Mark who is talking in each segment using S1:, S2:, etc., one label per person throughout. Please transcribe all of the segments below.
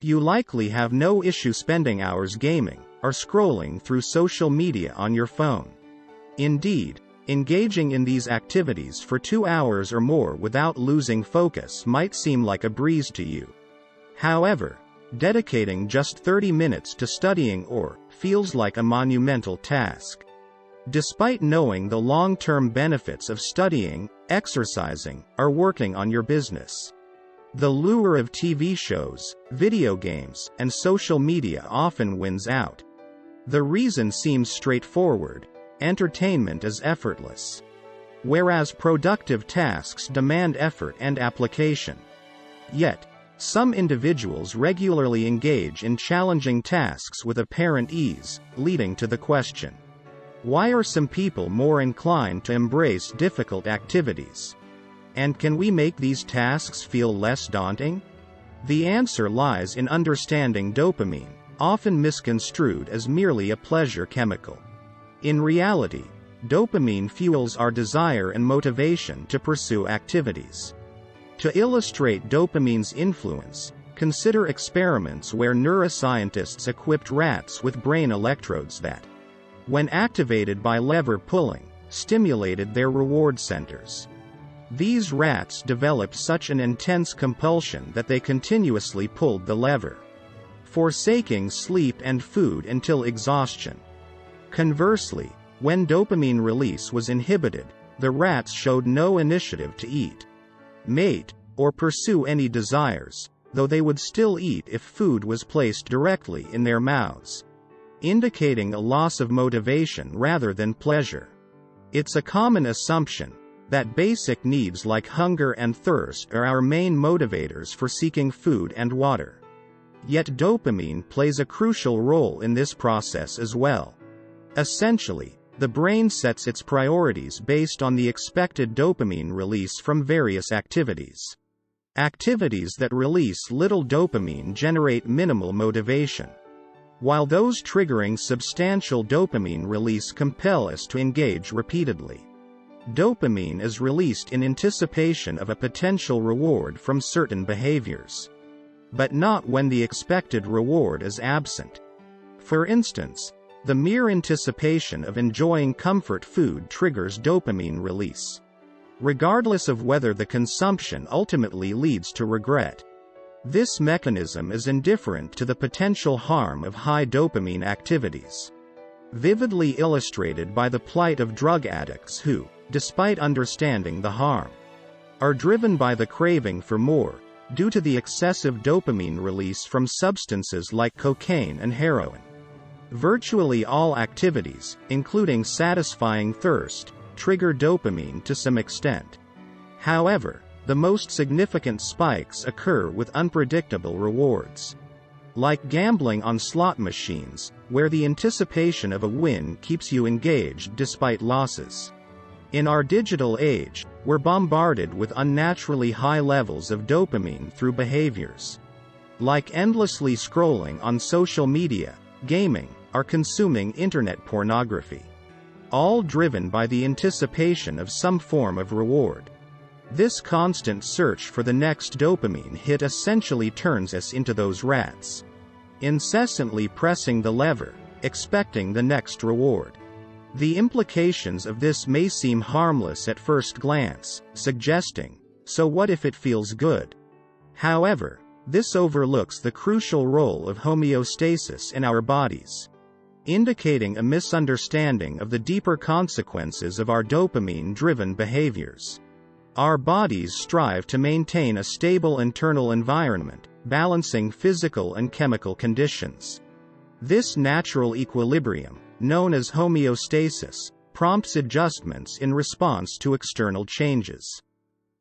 S1: You likely have no issue spending hours gaming or scrolling through social media on your phone. Indeed, engaging in these activities for 2 hours or more without losing focus might seem like a breeze to you. However, dedicating just 30 minutes to studying feels like a monumental task. Despite knowing the long-term benefits of studying, exercising, or working on your business, the lure of TV shows, video games, and social media often wins out. The reason seems straightforward: entertainment is effortless. Whereas productive tasks demand effort and application. Yet, some individuals regularly engage in challenging tasks with apparent ease, leading to the question: why are some people more inclined to embrace difficult activities? And can we make these tasks feel less daunting? The answer lies in understanding dopamine, often misconstrued as merely a pleasure chemical. In reality, dopamine fuels our desire and motivation to pursue activities. To illustrate dopamine's influence, consider experiments where neuroscientists equipped rats with brain electrodes that, when activated by lever pulling, stimulated their reward centers. These rats developed such an intense compulsion that they continuously pulled the lever, forsaking sleep and food until exhaustion. Conversely, when dopamine release was inhibited, the rats showed no initiative to eat, mate, or pursue any desires, though they would still eat if food was placed directly in their mouths, indicating a loss of motivation rather than pleasure. It's a common assumption that basic needs like hunger and thirst are our main motivators for seeking food and water. Yet dopamine plays a crucial role in this process as well. Essentially, the brain sets its priorities based on the expected dopamine release from various activities. Activities that release little dopamine generate minimal motivation, while those triggering substantial dopamine release compel us to engage repeatedly. Dopamine is released in anticipation of a potential reward from certain behaviors, but not when the expected reward is absent. For instance, the mere anticipation of enjoying comfort food triggers dopamine release, regardless of whether the consumption ultimately leads to regret. This mechanism is indifferent to the potential harm of high dopamine activities, vividly illustrated by the plight of drug addicts who, despite understanding the harm, are driven by the craving for more, due to the excessive dopamine release from substances like cocaine and heroin. Virtually all activities, including satisfying thirst, trigger dopamine to some extent. However, the most significant spikes occur with unpredictable rewards, like gambling on slot machines, where the anticipation of a win keeps you engaged despite losses. In our digital age, we're bombarded with unnaturally high levels of dopamine through behaviors like endlessly scrolling on social media, gaming, or consuming internet pornography, all driven by the anticipation of some form of reward. This constant search for the next dopamine hit essentially turns us into those rats, incessantly pressing the lever, expecting the next reward. The implications of this may seem harmless at first glance, suggesting, so what if it feels good? However, this overlooks the crucial role of homeostasis in our bodies, indicating a misunderstanding of the deeper consequences of our dopamine-driven behaviors. Our bodies strive to maintain a stable internal environment, balancing physical and chemical conditions. This natural equilibrium, known as homeostasis, prompts adjustments in response to external changes.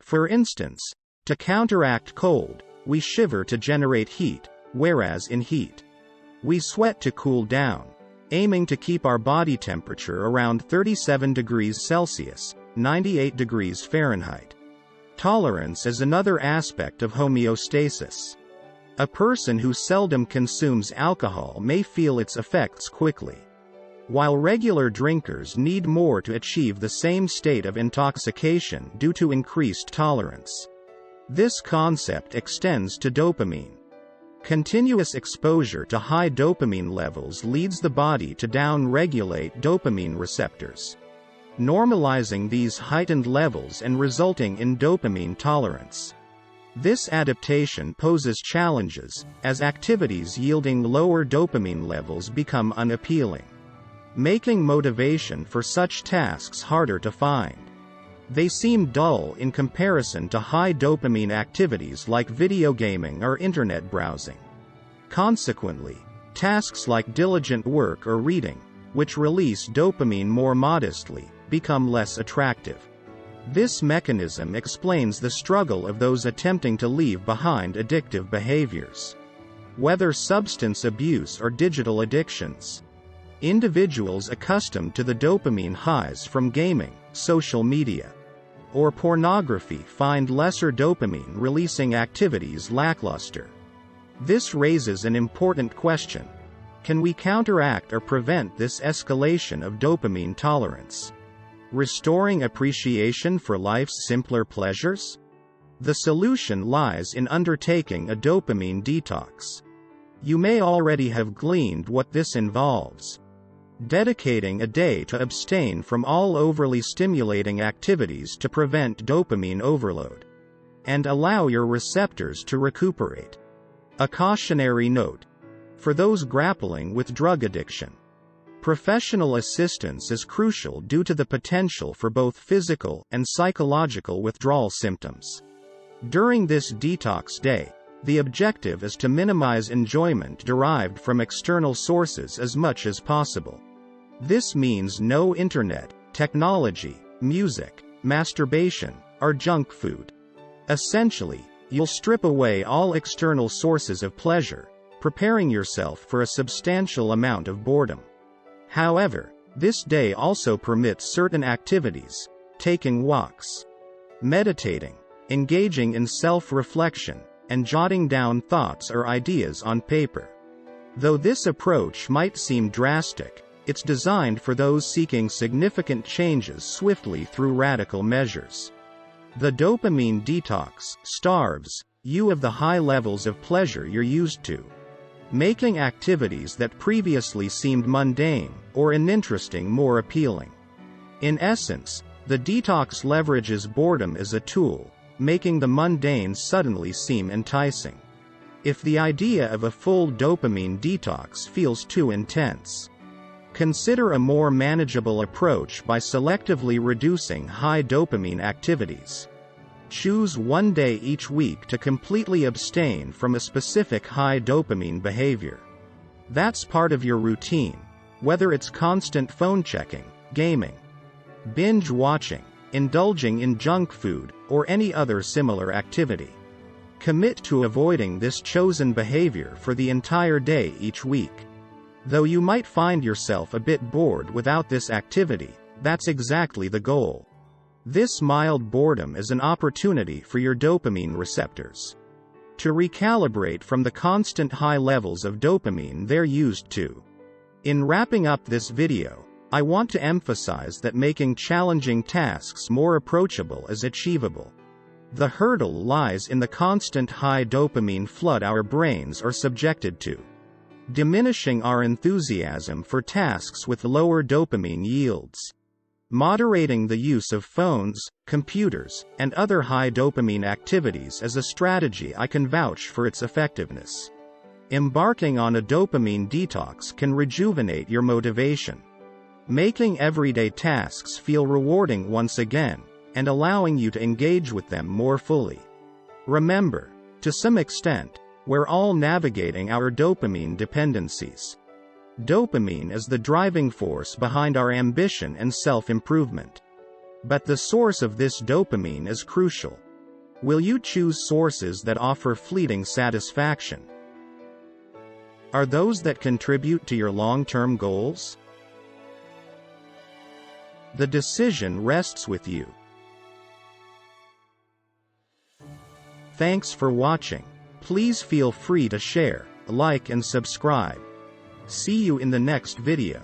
S1: For instance, to counteract cold, we shiver to generate heat, whereas in heat, we sweat to cool down, aiming to keep our body temperature around 37 degrees Celsius, 98 degrees Fahrenheit. Tolerance is another aspect of homeostasis. A person who seldom consumes alcohol may feel its effects quickly, while regular drinkers need more to achieve the same state of intoxication due to increased tolerance. This concept extends to dopamine. Continuous exposure to high dopamine levels leads the body to down-regulate dopamine receptors, normalizing these heightened levels and resulting in dopamine tolerance. This adaptation poses challenges, as activities yielding lower dopamine levels become unappealing, making motivation for such tasks harder to find. They seem dull in comparison to high dopamine activities like video gaming or internet browsing. Consequently, tasks like diligent work or reading, which release dopamine more modestly, become less attractive. This mechanism explains the struggle of those attempting to leave behind addictive behaviors, whether substance abuse or digital addictions. Individuals accustomed to the dopamine highs from gaming, social media, or pornography find lesser dopamine-releasing activities lackluster. This raises an important question. Can we counteract or prevent this escalation of dopamine tolerance, restoring appreciation for life's simpler pleasures? The solution lies in undertaking a dopamine detox. You may already have gleaned what this involves. Dedicating a day to abstain from all overly stimulating activities to prevent dopamine overload, and allow your receptors to recuperate. A cautionary note. For those grappling with drug addiction, professional assistance is crucial due to the potential for both physical and psychological withdrawal symptoms. During this detox day, the objective is to minimize enjoyment derived from external sources as much as possible. This means no internet, technology, music, masturbation, or junk food. Essentially, you'll strip away all external sources of pleasure, preparing yourself for a substantial amount of boredom. However, this day also permits certain activities: taking walks, meditating, engaging in self-reflection, and jotting down thoughts or ideas on paper. Though this approach might seem drastic, it's designed for those seeking significant changes swiftly through radical measures. The dopamine detox starves you of the high levels of pleasure you're used to, making activities that previously seemed mundane or uninteresting more appealing. In essence, the detox leverages boredom as a tool, making the mundane suddenly seem enticing. If the idea of a full dopamine detox feels too intense, consider a more manageable approach by selectively reducing high dopamine activities. Choose one day each week to completely abstain from a specific high dopamine behavior. That's part of your routine, whether it's constant phone checking, gaming, binge watching, indulging in junk food, or any other similar activity. Commit to avoiding this chosen behavior for the entire day each week. Though you might find yourself a bit bored without this activity, that's exactly the goal. This mild boredom is an opportunity for your dopamine receptors to recalibrate from the constant high levels of dopamine they're used to. In wrapping up this video, I want to emphasize that making challenging tasks more approachable is achievable. The hurdle lies in the constant high dopamine flood our brains are subjected to, diminishing our enthusiasm for tasks with lower dopamine yields. Moderating the use of phones, computers, and other high dopamine activities is a strategy I can vouch for its effectiveness. Embarking on a dopamine detox can rejuvenate your motivation, making everyday tasks feel rewarding once again, and allowing you to engage with them more fully. Remember, to some extent, we're all navigating our dopamine dependencies. Dopamine is the driving force behind our ambition and self-improvement. But the source of this dopamine is crucial. Will you choose sources that offer fleeting satisfaction? Are those that contribute to your long-term goals? The decision rests with you. Thanks for watching. Please feel free to share, like and subscribe. See you in the next video.